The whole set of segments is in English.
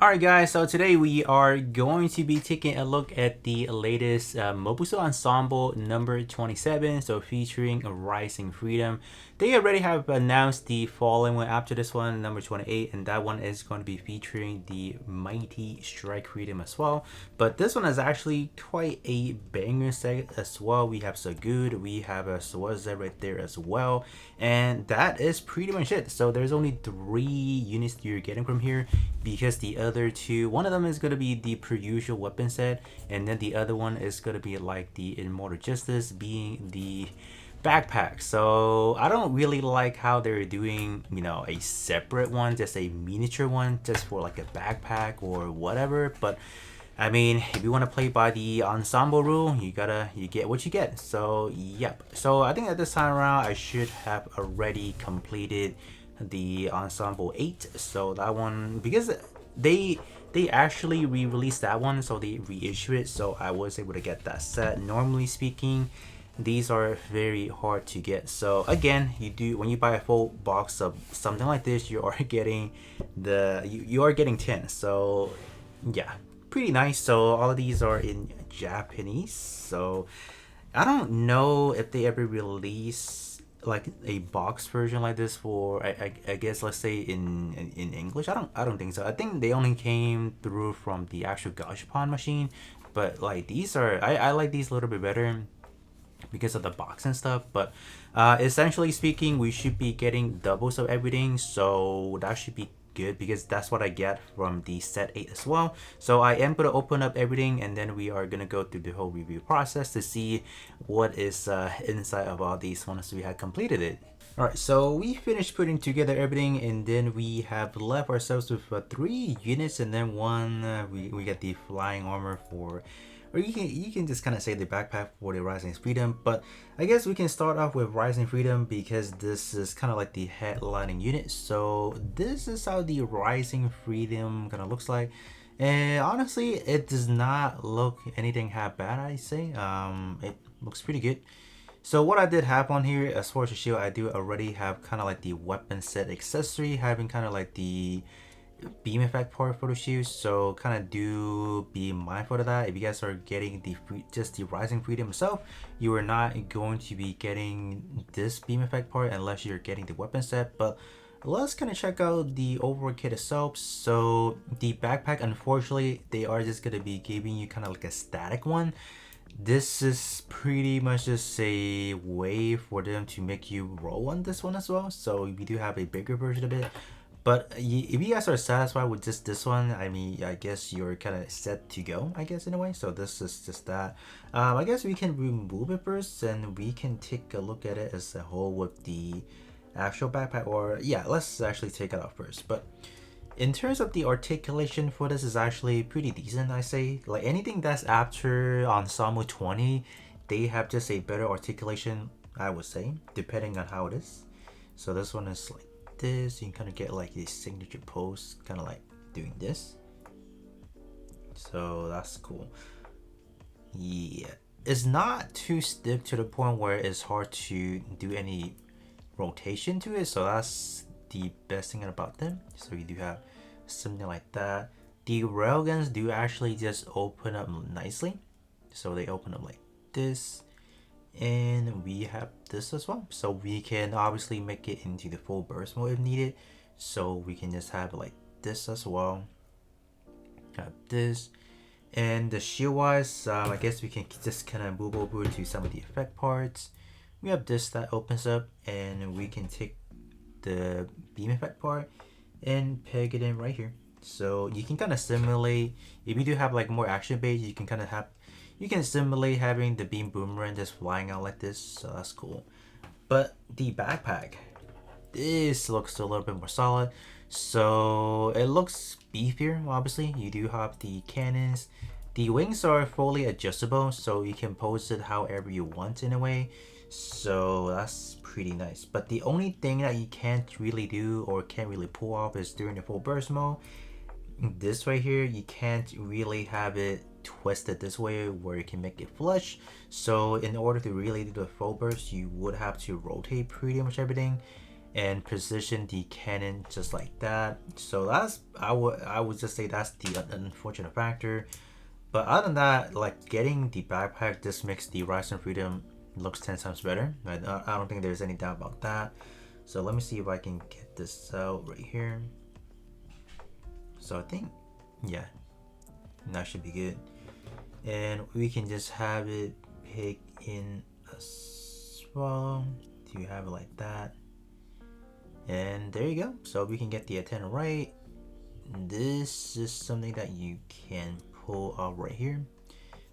Alright guys, so today we are going to be taking a look at the latest Mobusu Ensemble number 27, so featuring Rising Freedom. They already have announced the following one after this one, number 28, and that one is going to be featuring the Mighty Strike Freedom as well. But this one is actually quite a banger set as well. We have Zgok, we have a Schwarzette right there as well, and that is pretty much it. So there's only 3 units you're getting from here, because the other two, one of them is going to be the per usual weapon set, and then the other one is going to be like the Immortal Justice, being the backpack. So I don't really like how they're doing, a separate one, just a miniature one, just for like a backpack or whatever. But I mean, if you want to play by the ensemble rule, you get what you get. So yep. So I think at this time around, I should have already completed the Ensemble 8. So that one, because they actually re-released that one, so they reissue it, so I was able to get that set. Normally speaking, these are very hard to get. So again, when you buy a full box of something like this, you are getting you are getting 10. So yeah, pretty nice. So all of these are in Japanese, so I don't know if they ever release like a box version like this for I guess, let's say in English. I don't think so. I think they only came through from the actual Gashapon machine. But like these are, I like these a little bit better because of the box and stuff. But essentially speaking, we should be getting doubles of everything, so that should be good, because that's what I get from the set 8 as well. So I am going to open up everything, and then we are going to go through the whole review process to see what is inside of all these once we had completed it. Alright, so we finished putting together everything, and then we have left ourselves with 3 units, and then one, we get the flying armor for, or you can just kind of say the backpack for the Rising Freedom. But I guess we can start off with Rising Freedom, because this is kind of like the headlining unit. So this is how the Rising Freedom kind of looks like, and honestly, it does not look anything half bad, I say. It looks pretty good. So what I did have on here, as far as the shield, I do already have kind of like the weapon set accessory, having kind of like the beam effect part for the shoes. So kind of do be mindful of that. If you guys are getting just the Rising Freedom itself, you are not going to be getting this beam effect part unless you're getting the weapon set. But let's kind of check out the overall kit itself. So the backpack, unfortunately, they are just going to be giving you kind of like a static one. This is pretty much just a way for them to make you roll on this one as well. So we do have a bigger version of it. But if you guys are satisfied with just this one, I mean, I guess you're kind of set to go, I guess, in a way. So this is just that. I guess we can remove it first, and we can take a look at it as a whole with the actual backpack. Or yeah, let's actually take it out first. But in terms of the articulation for this, is actually pretty decent, I say. Like anything that's after Ensemble 20, they have just a better articulation, I would say, depending on how it is. So this one is like this. You can kind of get like a signature pose, kind of like doing this. So that's cool. Yeah, it's not too stiff to the point where it's hard to do any rotation to it. So that's the best thing about them. So you do have something like that. The railguns do actually just open up nicely. So they open up like this, and we have this as well. So we can obviously make it into the full burst mode if needed. So we can just have like this as well. Have this. And the shield wise, I guess we can just kind of move over to some of the effect parts. We have this that opens up, and we can take the beam effect part and peg it in right here. So you can kind of simulate, if you do have like more action base, you can simulate having the beam boomerang just flying out like this. So that's cool. But the backpack, this looks a little bit more solid. So it looks beefier. Obviously, you do have the cannons. The wings are fully adjustable, so you can pose it however you want in a way. So that's pretty nice. But the only thing that you can't really do or can't really pull off is during the full burst mode. This right here, you can't really have it twisted this way where you can make it flush. So in order to really do the full burst, you would have to rotate pretty much everything. and position the cannon just like that. So that's I would just say that's the unfortunate factor. But other than that, like getting the backpack just makes the Rise and Freedom looks 10 times better. I don't think there's any doubt about that. So let me see if I can get this out right here. So I think, yeah, that should be good. And we can just have it pick in as well. Do you have it like that? And there you go. So we can get the antenna right. This is something that you can pull out right here,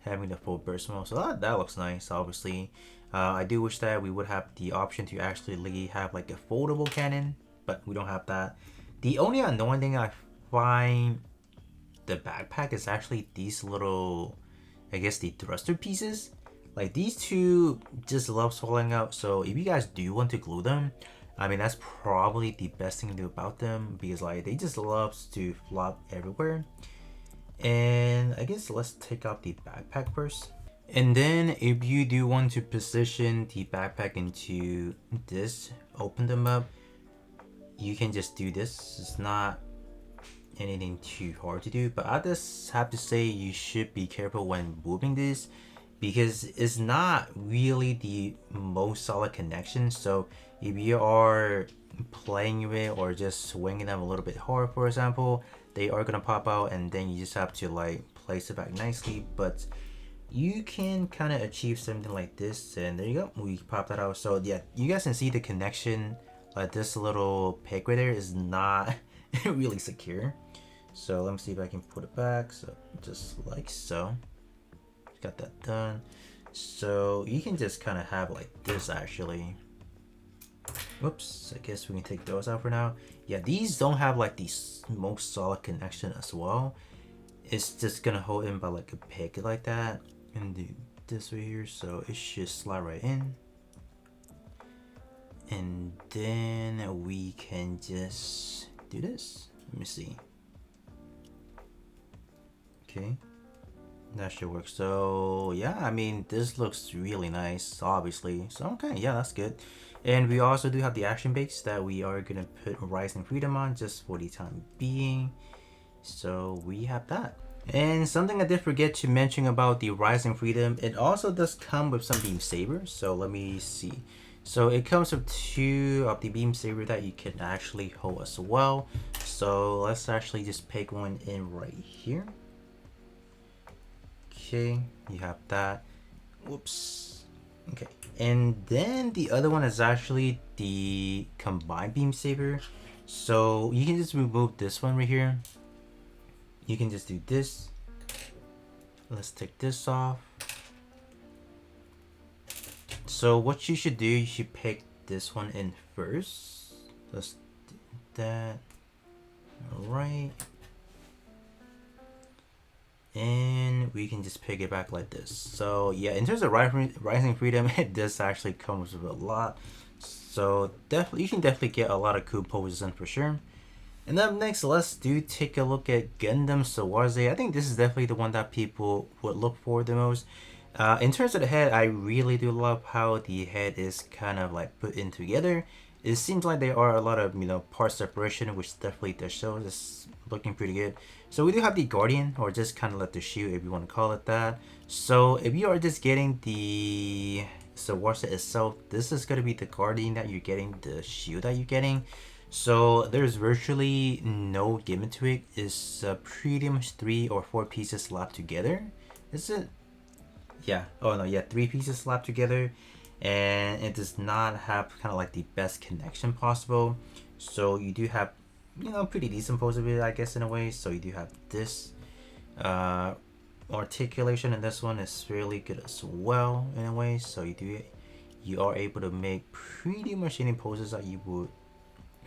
having the full burst mode. So that looks nice, obviously. I do wish that we would have the option to actually have like a foldable cannon, but we don't have that. The only annoying thing I find the backpack is actually these little, I guess, the thruster pieces. Like these two just love falling out. So if you guys do want to glue them, I mean, that's probably the best thing to do about them, because like they just love to flop everywhere. And I guess let's take out the backpack first. And then if you do want to position the backpack into this, open them up, you can just do this. It's not anything too hard to do, but I just have to say you should be careful when moving this, because it's not really the most solid connection. So if you are playing with it or just swinging them a little bit hard, for example, they are gonna pop out, and then you just have to like place it back nicely. But you can kind of achieve something like this, and there you go, we pop that out. So yeah, you guys can see the connection, like this little peg right there is not really secure. So let me see if I can put it back. So just like so, got that done. So you can just kind of have like this actually. Whoops, I guess we can take those out for now. Yeah, these don't have like the most solid connection as well. It's just gonna hold in by like a peg like that, and do this right here, so it should slide right in. And then we can just do this. Let me see. Okay, that should work. So yeah, I mean, this looks really nice, obviously. So okay, yeah, that's good. And we also do have the action base that we are gonna put Rising Freedom on just for the time being. So we have that. And something I did forget to mention about the Rising Freedom, it also does come with some beam sabers. So let me see. So it comes with 2 of the beam saber that you can actually hold as well. So let's actually just pick one in right here. Okay, you have that. Whoops. Okay, and then the other one is actually the combined beam saber. So you can just remove this one right here. You can just do this. Let's take this off. So what you should do, you should pick this one in first. Let's do that. All right. And we can just pick it back like this. So yeah, in terms of Rising Freedom, it does actually comes with a lot. So definitely, you can definitely get a lot of cool poses in for sure. And up next, let's take a look at Gundam Schwarzette. I think this is definitely the one that people would look for the most. In terms of the head, I really do love how the head is kind of like put in together. It seems like there are a lot of, part separation, which definitely does show. It's looking pretty good. So we do have the Guardian, or just kind of like the shield if you want to call it that. So if you are just getting the Schwarzette itself, this is going to be the Guardian that you're getting, the shield that you're getting. So there's virtually no gimmick to it. It's pretty much 3 or 4 pieces slapped together. Is it? Yeah. Oh no, yeah, 3 pieces slapped together. And it does not have kind of like the best connection possible. So you do have, pretty decent pose of it, I guess, in a way. So you do have this articulation, and this one is really good as well in a way. So you are able to make pretty much any poses that you would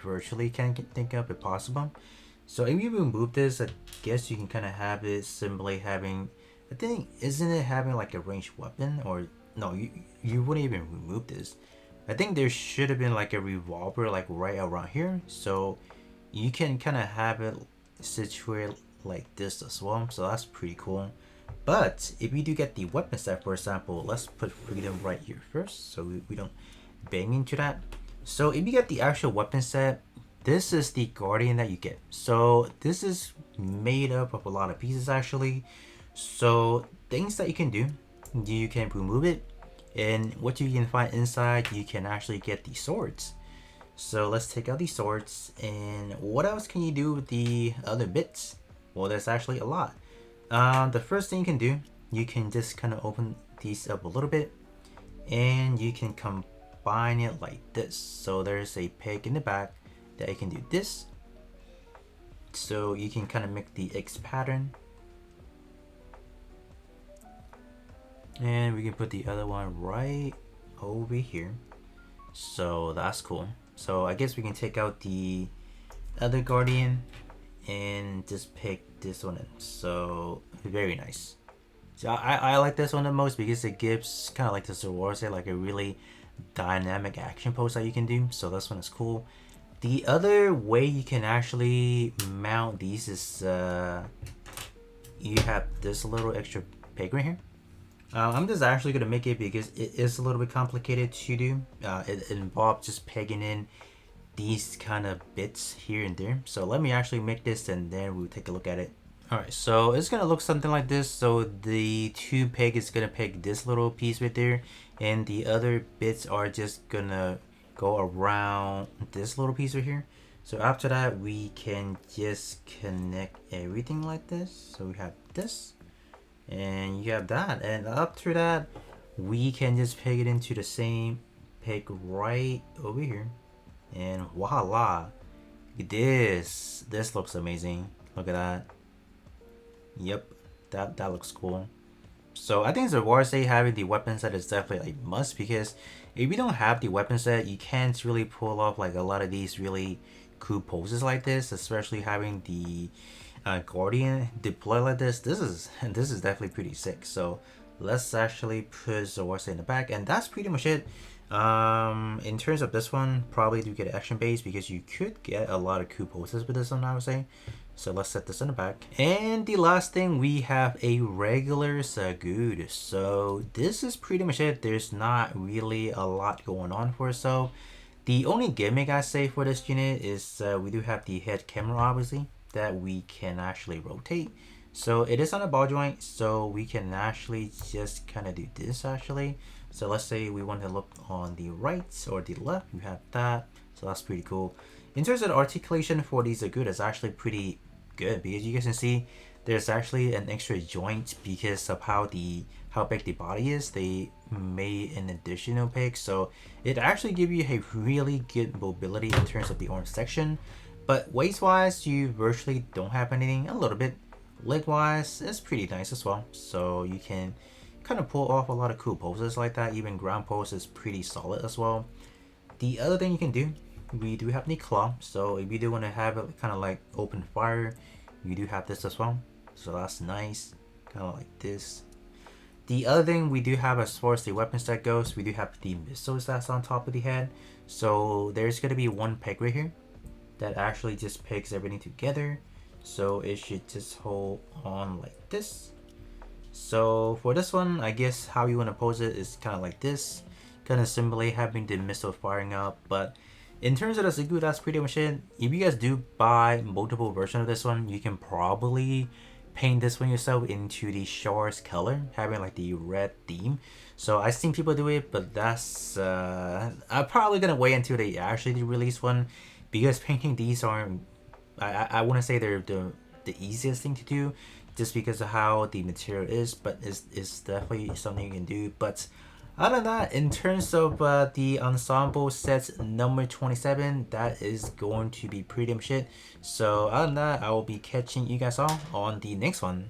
virtually can think of if possible. So if you remove this, I guess you can kind of have it simply having, I think, isn't it having like a ranged weapon? Or no, you wouldn't even remove this. I think there should have been like a revolver like right around here, so you can kind of have it situated like this as well. So that's pretty cool. But if you do get the weapon set, for example, let's put Freedom right here first, so we don't bang into that. So if you get the actual weapon set, this is the Guardian that you get. So this is made up of a lot of pieces actually. So things that you can do, you can remove it, and what you can find inside, you can actually get the swords. So let's take out these swords, and what else can you do with the other bits? Well, there's actually a lot. The first thing you can do, you can just kind of open these up a little bit, and you can combine it like this. So there's a peg in the back that you can do this. So you can kind of make the X pattern. And we can put the other one right over here. So that's cool. So I guess we can take out the other Guardian and just pick this one in. So very nice. So I like this one the most because it gives kind of like the Schwarzette, like a really dynamic action pose that you can do. So this one is cool. The other way you can actually mount these is you have this little extra peg right here. I'm just actually going to make it because it is a little bit complicated to do. It involves just pegging in these kind of bits here and there. So let me actually make this and then we'll take a look at it. Alright, so it's going to look something like this. So the two peg is going to peg this little piece right there. And the other bits are just going to go around this little piece right here. So after that, we can just connect everything like this. So we have this. And you have that, and up to that we can just peg it into the same peg right over here, and voila, this looks amazing. Look at that. Yep, that looks cool. So I think Schwarzette having the weapon set is definitely a must, because if you don't have the weapon set, you can't really pull off like a lot of these really cool poses like this, especially having the Guardian deploy like this. This is definitely pretty sick. So let's actually put Schwarzette in the back, and that's pretty much it. In terms of this one, probably do get action base because you could get a lot of cool poses with this one, I would say. So let's set this in the back. And the last thing, we have a regular Zgok. So this is pretty much it. There's not really a lot going on for it. So the only gimmick I say for this unit is we do have the head camera, obviously, that we can actually rotate. So it is on a ball joint, so we can actually just kind of do this actually. So let's say we want to look on the right or the left, you have that. So that's pretty cool. In terms of the articulation for these Zgok, it's actually pretty good because you guys can see there's actually an extra joint because of how big the body is. They made an additional peg, so it actually gives you a really good mobility in terms of the arm section. But waist wise, you virtually don't have anything. A little bit. Leg wise, it's pretty nice as well. So you can kind of pull off a lot of cool poses like that. Even ground pose is pretty solid as well. The other thing you can do, we do have the claw. So if you do want to have it kind of like open fire, you do have this as well. So that's nice. Kind of like this. The other thing we do have as far as the weapon set goes, we do have the missiles that's on top of the head. So there's going to be one peg right here that actually just pegs everything together. So it should just hold on like this. So for this one, I guess how you want to pose it is kind of like this, kind of simulate having the missile firing up. But in terms of the Zgok, that's pretty much it. If you guys do buy multiple versions of this one, you can probably paint this one yourself into the Schwarz color, having like the red theme. So I've seen people do it, but that's I'm probably gonna wait until they actually release one, because painting these aren't, I wouldn't say they're the easiest thing to do, just because of how the material is, but it's definitely something you can do. But other than that, in terms of the Ensemble sets number 27, that is going to be pretty much it. So other than that, I will be catching you guys all on the next one.